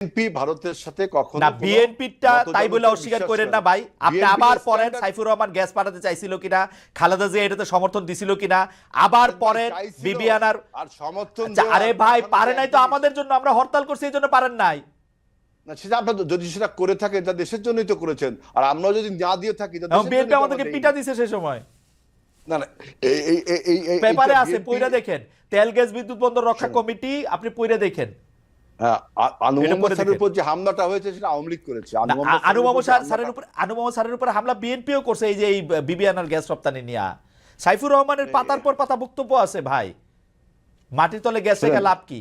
BNP ভারতের সাথে কখনো না, বিএনপিটা তাই বলে অস্বীকার করেন না ভাই। আপনি আবার পরেন সাইফুর রহমান গ্যাস পাঠাতে চাইছিল কিনা, খালেদা জিয়া এটাতে সমর্থন দিছিল কিনা, আবার পরেন বিবিআনার আর সমর্থন। আরে ভাই পারে নাই তো আমাদের জন্য, আমরা হরতাল করছি এই জন্য পারেন নাই না, সেটা আপনার যদি সেটা করে থাকে এটা দেশের জন্যই তো করেছেন, আর আমরা যদি না দিয়ে থাকি বিএনপি আমাদেরকে পিটা দিছে সেই সময়। না না, পেপারে আছে, পইরা দেখেন। তেল গ্যাস বিদ্যুৎ বন্দর রক্ষা কমিটি, আপনি পইরা দেখেন। আনু মোহাম্মদ স্যারের উপর যে হামলাটা হয়েছে সেটা আওয়ামী লীগ করেছে। আনু মোহাম্মদ স্যারের উপর হামলা বিএনপিও করছে, এই যে এই বিবিআনার গ্যাস রপ্তানি নিয়ে। সাইফুর রহমানের পাতার পর পাতা বক্তব্য আছে ভাই, মাটির তলে গ্যাস রেখে লাভ কি?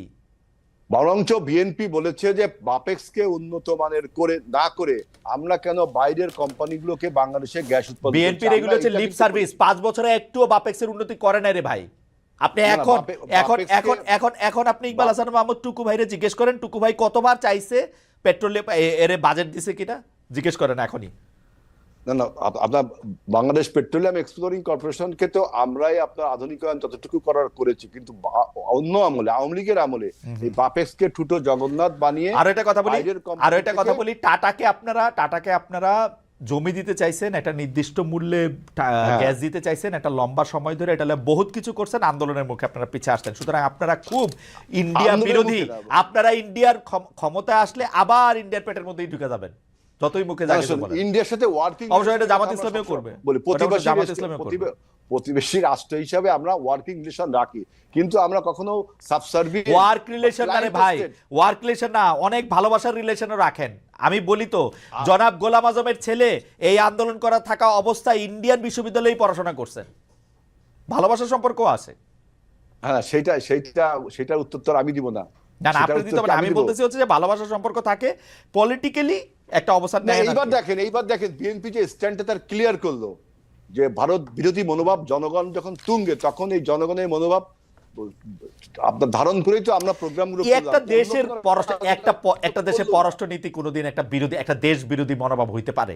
বরঞ্চ বিএনপি বলেছে যে বাপেক্সকে উন্নত মানের করে না করে আমরা কেন বাইরের কোম্পানিগুলোকে বাংলাদেশে গ্যাস উৎপাদন। বিএনপির এগুলো হচ্ছে লিপ সার্ভিস। 5 বছরে একটুও বাপেক্সের উন্নতি করে নাই রে ভাই। আপনি এখন এখন এখন এখন এখন আপনি ইকবাল হাসান মাহমুদ টুকু ভাইরে জিজ্ঞেস করেন, টুকু ভাই কতবার চাইছে পেট্রোলে এর বাজেট দিছে কিনা, জিজ্ঞেস করেন এখনই। না না, আপনার বাংলাদেশ পেট্রোলিয়াম এক্সপ্লোরিং কর্পোরেশনকে তো আমরাই আপনার আধুনিকায়ন যতটুকু করেছি, কিন্তু অন্য আমলে আওয়ামী লীগের আমলে এই বাপেক্সকে ঠুটো জগন্নাথ বানিয়ে। আরো একটা কথা বলি, টাটাকে আপনারা জমি দিতে চাইছেন, একটা নির্দিষ্ট মূল্যে গ্যাস দিতে চাইছেন, একটা লম্বা সময় ধরে, এটা বহুত কিছু করছেন, আন্দোলনের মুখে আপনারা পিছিয়ে আসতেন। সুতরাং আপনারা খুব ইন্ডিয়া বিরোধী। আপনারা ইন্ডিয়ার ক্ষমতায় আসলে আবার ইন্ডিয়ার পেটের মধ্যেই ঢুকে যাবেন, যতই মুখে যাবে। ইন্ডিয়ার সাথে ওয়ার্কিং, অবশ্যই এটা জামাত ইসলামীও করবে, প্রতিবেশী রাষ্ট্র হিসাবে আমরা ওয়ার্কিং রিলেশন রাখি, কিন্তু আমরা কখনো সাবসার্ভিয়েন্ট ওয়ার্ক রিলেশন না রে ভাই, ওয়ার্ক রিলেশন না, অনেক ভালোবাসার রিলেশনও রাখেন। আমি বলি তো, জনাব গোলাম আজমের ছেলে এই আন্দোলন করা থাকা অবস্থায় ইন্ডিয়ান বিশ্ববিদ্যালয়ে পড়াশোনা করছেন, ভালোবাসার সম্পর্ক আছে। হ্যাঁ, সেটার উত্তর তো আমি দিব না। না না, আপনি দিতে পারেন। আমি বলতেছি হচ্ছে যে ভালোবাসার সম্পর্ক থাকে, পলিটিক্যালি একটা অবস্থান নেয়। এইবার দেখেন বিএনপি যে স্ট্যান্ডটা তার ক্লিয়ার করলো যে ভারত বিরোধী মনোভাব জনগণ যখন তুঙ্গে, তখন এই জনগণের মনোভাব আপনার ধারণ করেই তো আমরা প্রোগ্রামগুলো। একটা দেশের একটা দেশের পররাষ্ট্রনীতি কোনোদিন একটা দেশ বিরোধী মনোভাব হইতে পারে?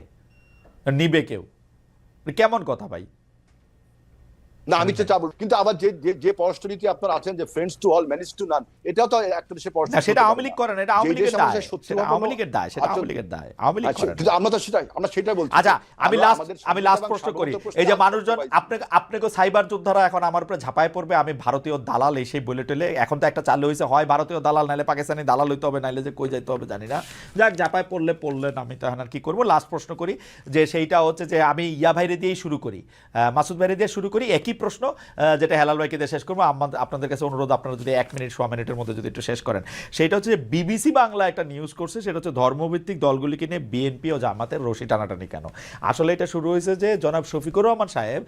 নিবে কেউ? কেমন কথা ভাই? না, আমি তো চাবো, কিন্তু আবার যে পররাষ্ট্রনীতি আপনার আছেন যে friends to all manage to নান, এটাও তো একটা দেশের পররাষ্ট্র। সেটা আওয়ামী লীগ করে না, এটা আওয়ামী লীগের দায়, সেটা আওয়ামী লীগের দায়, সেটা আওয়ামী লীগের দায়, আওয়ামী লীগ করে। কিন্তু আমরা সেটাই বলছি। আচ্ছা, আমি লাস্ট প্রশ্ন করি। এই যে মানুষজন আপনাকে সাইবার যোদ্ধারা এখন আমার উপরে ঝাঁপায় পড়বে, আমি ভারতীয় দালাল এই সেই বলে টলে। এখন তো একটা চালু হয়েছে, হয় ভারতীয় দালাল নাইলে পাকিস্তানি দালাল হইতে হবে, নাইলে যে কই যাইতে হবে জানি না। যাক, ঝাঁপায় পড়লেন, আমি তো এখন আর কি করবো। লাস্ট প্রশ্ন করি, যে সেইটা হচ্ছে যে আমি ইয়া ভাইরে দিয়েই শুরু করি, মাসুদ ভাইরে দিয়ে শুরু করি। একই প্রশ্ন যেটা হেলাল ভাইকে দিয়ে শেষ করবো। আপনাদের কাছে অনুরোধ, আপনারা যদি 1 মিনিট 1.5 মিনিটের মধ্যে যদি একটু শেষ করেন। সেটা হচ্ছে যে বিবিসি বাংলা একটা নিউজ করছে, সেটা হচ্ছে ধর্মভিত্তিক দলগুলিকে নিয়ে বিএনপি ও জামাতের রশি টানাটানি কেন। আসলে এটা শুরু হয়েছে যে জনাব শফিকুর রহমান সাহেব,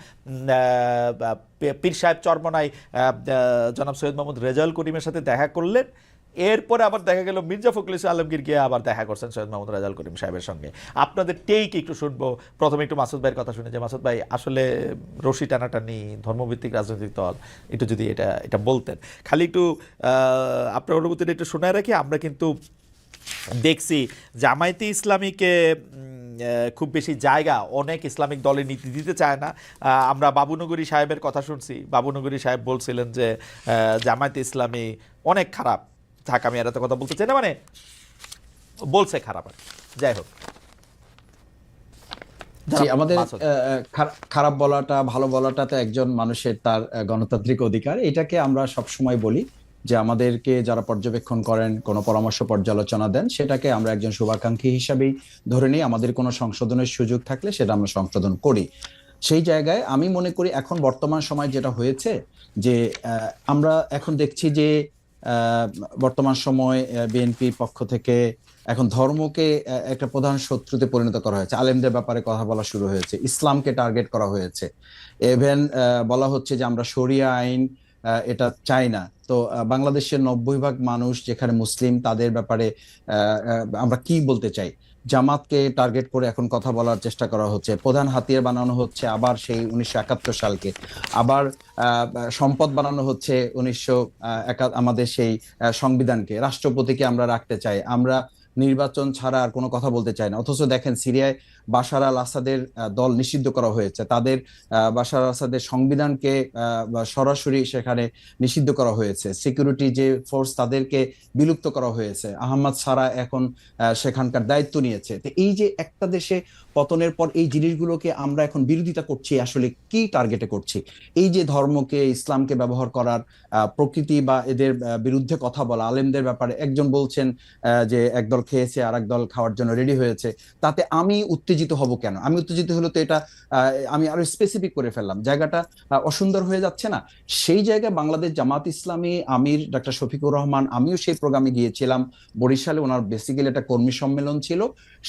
পীর সাহেব চরমনাই জনাব সৈয়দ মোহাম্মদ রেজাউল করিমের সাথে দেখা করলেন। এরপরে আবার দেখা গেল মির্জা ফখরুল ইসলাম আলমগীর গিয়ে আবার দেখা করছেন সৈয়দ মোহাম্মদ রেজাউল করিম সাহেবের সঙ্গে। আপনাদের টেক একটু শুনবো। প্রথমে একটু মাসুদ ভাইয়ের কথা শুনে, যে মাসুদ ভাই আসলে রশি টানাটানি, ধর্মভিত্তিক রাজনৈতিক দল, একটু যদি এটা বলতেন। খালি একটু আপনার অনুভূতিটা একটু শোনায় রাখি। আমরা কিন্তু দেখছি জামায়াতে ইসলামীকে খুব বেশি জায়গা অনেক ইসলামিক দলের নীতি দিতে চায় না। আমরা বাবুনগরী সাহেবের কথা শুনছি, বাবুনগরী সাহেব বলছিলেন যে জামায়াতে ইসলামী অনেক খারাপ। থাক, আমি আর এত কথা বলতে চাই না, মানে বলছে খারাপ। আর যাই হোক, আমাদের খারাপ বলাটা ভালো বলাটা তো একজন মানুষের তার গণতান্ত্রিক অধিকার। এটাকে আমরা সবসময় বলি যে আমাদেরকে যারা পর্যবেক্ষণ করেন, কোনো পরামর্শ পর্যালোচনা দেন, সেটাকে আমরা একজন শুভাকাঙ্ক্ষী হিসাবেই ধরে নিই। আমাদের কোনো সংশোধনের সুযোগ থাকলে সেটা আমরা সংশোধন করি। সেই জায়গায় আমি মনে করি এখন বর্তমান সময় যেটা হয়েছে, যে আমরা এখন দেখছি যে বর্তমান সময় বিএনপির পক্ষ থেকে এখন ধর্মকে একটা প্রধান শত্রুতে পরিণত করা হয়েছে। আলেমদের ব্যাপারে কথা বলা শুরু হয়েছে, ইসলামকে টার্গেট করা হয়েছে। ইভেন বলা হচ্ছে যে আমরা শরিয়া আইন এটা চাই না। তো বাংলাদেশের 90% মানুষ যেখানে মুসলিম, তাদের ব্যাপারে আমরা কি বলতে চাই? জামাতকে টার্গেট করে এখন কথা বলার চেষ্টা করা হচ্ছে, প্রধান হাতিয়ার বানানো হচ্ছে আবার সেই 1971 সালকে, আবার সম্পদ বানানো হচ্ছে আমাদের সেই সংবিধানকে, রাষ্ট্রপতিকে আমরা রাখতে চাই, আমরা নির্বাচন ছাড়া আর কোনো কথা বলতে চায় না। অথচ দেখেন সিরিয়ায় বাশার আল আসাদের দল নিষিদ্ধ করা হয়েছে, তাদের বাশার আল আসাদের সংবিধানকে সরাসরি সেখানে নিষিদ্ধ করা হয়েছে, সিকিউরিটি যে ফোর্স তাদেরকে বিলুপ্ত করা হয়েছে, আহমদ সারা এখন সেখানকার দায়িত্ব নিয়েছে। তো এই যে একটা দেশে পতনের পর এই জিনিসগুলোকে আমরা এখন বিরোধিতা করছি, আসলে কি টার্গেটে করছি? এই যে ধর্মকে, ইসলামকে ব্যবহার করার, প্রকৃতি বা এদের বিরুদ্ধে কথা বলা, আলেমদের ব্যাপারে একজন বলছেন যে একদল খেয়েছে আর একদল খাওয়ার জন্য রেডি হয়েছে, তাতে আমি উত্তেজিত হব কেন? আমি উত্তেজিত হলে তো এটা আমি আরো স্পেসিফিক করে ফেললাম, জায়গাটা অসুন্দর হয়ে যাচ্ছে না? সেই জায়গায় বাংলাদেশ জামাত ইসলামী আমির ডক্টর শফিকুর রহমান, আমিও সেই প্রোগ্রামে গিয়েছিলাম বরিশালে, ওনার বেসিক্যালি একটা কর্মী সম্মেলন ছিল।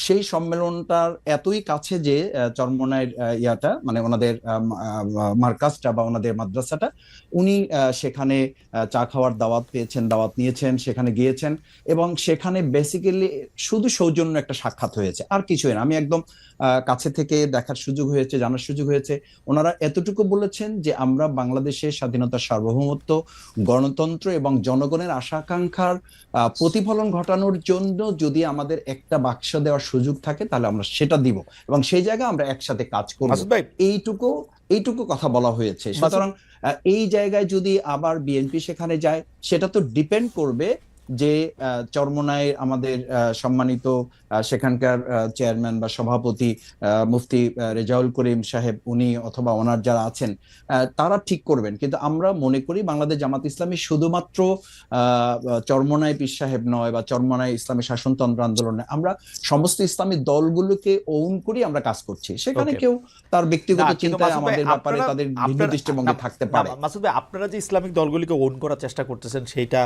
সেই সম্মেলনটার এতই কাছে যে চরমোনাইয়ের ইয়াটা মানে ওনাদের মার্কাজটা বা ওনাদের মাদ্রাসাটা, উনি সেখানে চা খাওয়ার দাওয়াত পেয়েছেন, দাওয়াত নিয়েছেন, সেখানে গিয়েছেন এবং সেখানে বেসিক্যালি শুধু সৌজন্য একটা সাক্ষাৎ হয়েছে, আর কিছুই না। আমি একদম কাছে থেকে দেখার সুযোগ হয়েছে, জানার সুযোগ হয়েছে। ওনারা এতটুকু বলেছেন যে আমরা বাংলাদেশের স্বাধীনতার সার্বভৌমত্ব, গণতন্ত্র এবং জনগণের আশা আকাঙ্ক্ষার প্রতিফলন ঘটানোর জন্য যদি আমাদের একটা বাক্স দেওয়ার সুযোগ থাকে তাহলে আমরা সেটা দিব এবং সেই জায়গায় আমরা একসাথে কাজ করব। এইটুকু কথা বলা হয়েছে। সুতরাং এই জায়গায় যদি আবার বিএনপি সেখানে যায়, সেটা তো ডিপেন্ড করবে যে চরমোনাই আমাদের সম্মানিত সেখানকার চেয়ারম্যান বা সভাপতি মুফতি রেজাউল করিম সাহেব, উনি অথবা ওনার যারা আছেন তারা ঠিক করবেন। কিন্তু আমরা মনে করি বাংলাদেশ জামাত ইসলামী শুধুমাত্র চরমোনাই পীর সাহেব নয় বা চরমোনাই ইসলামী শাসনতন্ত্র আন্দোলন নয়, আমরা সমস্ত ইসলামী দলগুলোকে ওন করি আমরা কাজ করছি। সেখানে কেউ তার ব্যক্তিগত চিন্তায় আমাদের ব্যাপারে তাদের ভিন্ন দৃষ্টিভঙ্গি থাকতে পারে। মাসুদ ভাই, আপনারা যে ইসলামিক দলগুলিকে ওন করার চেষ্টা করতেছেন সেটা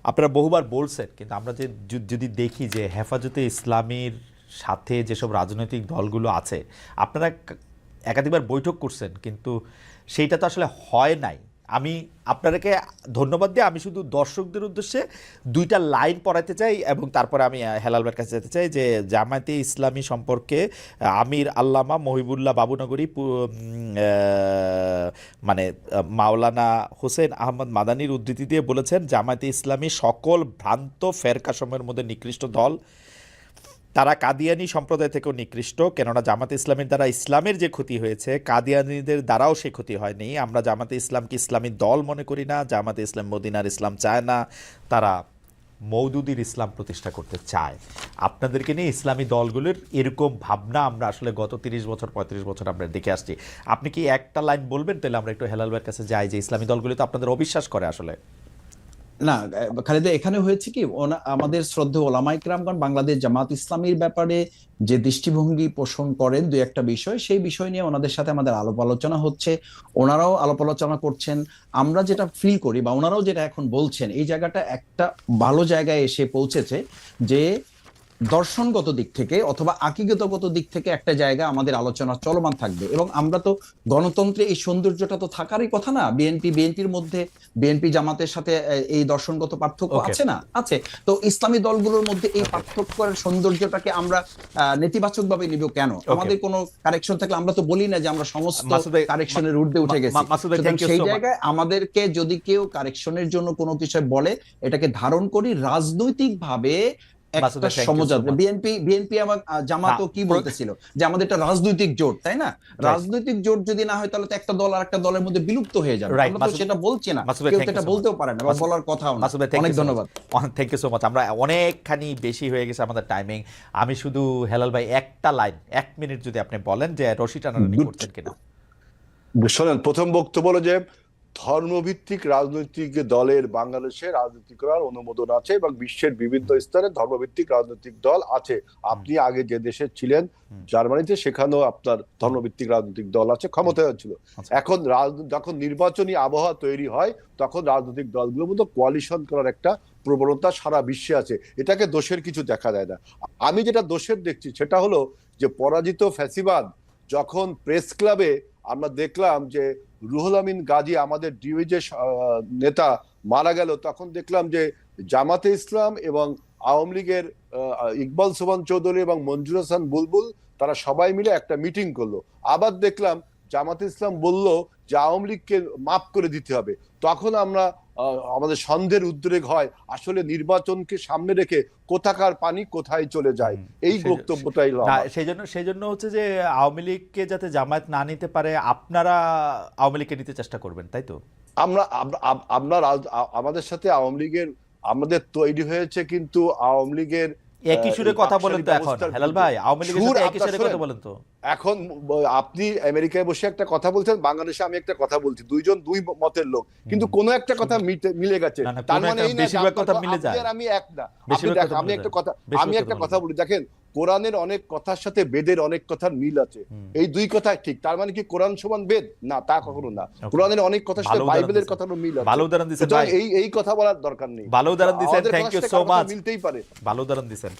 আপনারা বহুবার বলছেন, কিন্তু আমরা যে যদি দেখি যে হেফাজতে ইসলামীর সাথে যেসব রাজনৈতিক দলগুলো আছে, আপনারা একাধিকবার বৈঠক করছেন কিন্তু সেইটা তো আসলে হয় নাই। আমি আপনাদেরকে ধন্যবাদ দিয়ে আমি শুধু দর্শকদের উদ্দেশ্যে দুইটা লাইন পড়াতে চাই এবং তারপরে আমি হেলাল ভাইয়ের কাছে যেতে চাই যে জামায়াতে ইসলামী সম্পর্কে আমির আল্লামা মহিবুল্লাহ বাবুনগরী মানে মাওলানা হোসেন আহমদ মাদানির উদ্ধৃতি দিয়ে বলেছেন, জামায়াতে ইসলামী সকল ভ্রান্ত ফেরকাসমূহের মধ্যে নিকৃষ্ট দল, তারা কাদিয়ানি সম্প্রদায় থেকেও নিকৃষ্ট, কেননা জামাতে ইসলামের দ্বারা ইসলামের যে ক্ষতি হয়েছে কাদিয়ানিদের দ্বারাও সে ক্ষতি হয়নি। আমরা জামাতে ইসলামকে ইসলামী দল মনে করি না, জামাতে ইসলাম মদিনার ইসলাম চায় না, তারা মওদুদির ইসলাম প্রতিষ্ঠা করতে চায়। আপনাদেরকে নিয়ে ইসলামী দলগুলোর এরকম ভাবনা আমরা আসলে গত 30 বছর 35 বছর আমরা দেখে আসছি। আপনি কি একটা লাইন বলবেন, তাহলে আমরা একটু হেলাল ভাইয়ের কাছে যাই যে ইসলামী দলগুলো তো আপনাদের অবিশ্বাস করে আসলে। না খালেদা, এখানে হয়েছে কি, আমাদের শ্রদ্ধেয় ওলামায়ে কেরামগণ বাংলাদেশ জামাত ইসলামীর ব্যাপারে যে দৃষ্টিভঙ্গি পোষণ করেন দুই একটা বিষয়, সেই বিষয় নিয়ে ওনাদের সাথে আমাদের আলাপ আলোচনা হচ্ছে, ওনারাও আলাপ আলোচনা করছেন। আমরা যেটা ফিল করি বা ওনারাও যেটা এখন বলছেন, এই জায়গাটা একটা ভালো জায়গায় এসে পৌঁছেছে যে দর্শনগত দিক থেকে অথবা আকিগতগত দিক থেকে একটা জায়গা আমাদের আলোচনা চলমান থাকবে। এবং আমরা তো গণতন্ত্রে এই সৌন্দর্যটা তো থাকারই কথা না? বিএনপির মধ্যে বিএনপি জামাতের সাথে এই দর্শনগত পার্থক্য আছে না? আছে। তো ইসলামী দলগুলোর মধ্যে এই পার্থক্যের সৌন্দর্যটাকে আমরা নেতিবাচক ভাবে নিব কেন? আমাদের কোনো কারেকশন থাকলে আমরা তো বলি না যে আমরা সমস্ত কারেকশনের ঊর্ধ্বে উঠে গেছি। সেই জায়গায় আমাদেরকে যদি কেউ কারেকশনের জন্য কোনো কিছু বলে, এটাকে ধারণ করি রাজনৈতিক ভাবে একটা সমঝোতা। বিএনপি এবং জামাতও কি বলতেছিল যে আমাদের একটা রাজনৈতিক জোট, তাই না? রাজনৈতিক জোট যদি না হয় তাহলে তো একটা দল আর একটা দলের মধ্যে বিলুপ্ত হয়ে যাবে। আমরা তো সেটা বলছি না, কেউ তো এটা বলতেও পারে না বা বলার কথাও না। অনেক ধন্যবাদ, থ্যাংক ইউ সো মাচ। আমরা অনেকখানি বেশি হয়ে গেছে আমাদের টাইমিং। আমি শুধু হেলাল ভাই একটা লাইন 1 মিনিট যদি আপনি বলেন যে রশি টানাটানি করছেন কিনা। শোনেন, প্রথম বক্তব্য হলো যে ধর্মভিত্তিক রাজনৈতিক দলের বাংলাদেশে রাজনীতি করার অনুমোদন আছে এবং বিশ্বের বিভিন্ন স্তরে ধর্মভিত্তিক রাজনৈতিক দল আছে। আপনি আগে যে দেশে ছিলেন জার্মানিতে, সেখানেও আপনার ধর্মভিত্তিক রাজনৈতিক দল আছে, ক্ষমতায় ছিল। এখন যখন নির্বাচনী আবহাওয়া তৈরি হয় তখন রাজনৈতিক দলগুলোর মধ্যে কোয়ালিশন করার একটা প্রবণতা সারা বিশ্বে আছে। এটাকে দোষের কিছু দেখা যায় না। আমি যেটা দোষের দেখছি সেটা হলো যে পরাজিত ফ্যাসিবাদ যখন প্রেস ক্লাবে আমরা দেখলাম যে রুহুল আমিন গাজী আমাদের ডিউজে নেতা মারা গেল, তখন দেখলাম যে জামাতে ইসলাম এবং আওয়ামী লীগের ইকবাল সোবহান চৌধুরী এবং মঞ্জুর হাসান বুলবুল তারা সবাই মিলে একটা মিটিং করলো। আবার দেখলাম জামাতে ইসলাম বলল যে আওয়ামী লীগকে মাফ করে দিতে হবে। তখন আমরা আমাদের সন্দেহের উদ্রেক হয় আসলে নির্বাচনকে সামনে রেখে কোথাকার পানি কোথায় চলে যায়, এই বক্তব্যটাই না, সেই জন্য হচ্ছে যে আওয়ামী লীগকে যাতে জামায়াত না নিতে পারে আপনারা আওয়ামী লীগকে নিতে চেষ্টা করবেন, তাই তো? আমরা আমাদের সাথে আওয়ামী লীগের আমাদের তৈরি হয়েছে, কিন্তু আওয়ামী লীগের একই সুরে কথা বলেন তো এখন হেলাল ভাই, আওয়ামী লীগের সাথে একই সুরে কথা বলেন তো। এখন আপনি আমেরিকায় বসে একটা কথা বলছেন, বাংলাদেশে আমি একটা কথা বলছি, দুইজন দুই মতের লোক, কিন্তু কোনো একটা কথা মিলে গেছে, তার মানে এই না বেশিরভাগ কথা মিলে যায়। আমি এক না। আমি একটা কথা বলি, দেখেন কোরআনের অনেক কথার সাথে বেদের অনেক কথার মিল আছে, এই দুই কথা ঠিক, তার মানে কি কোরআন সমান বেদ? না, তা কখনো না। কোরআনের অনেক কথার সাথে বাইবেলের কথারও মিল আছে। ভালো উদাহরণ দিয়েছেন ভাই, এই কথা বলার দরকার নেই, ভালো উদাহরণ দিয়েছেন, থ্যাংক ইউ সো মাচ, মিলতেই পারে। ভালো উদাহরণ দিয়েছেন।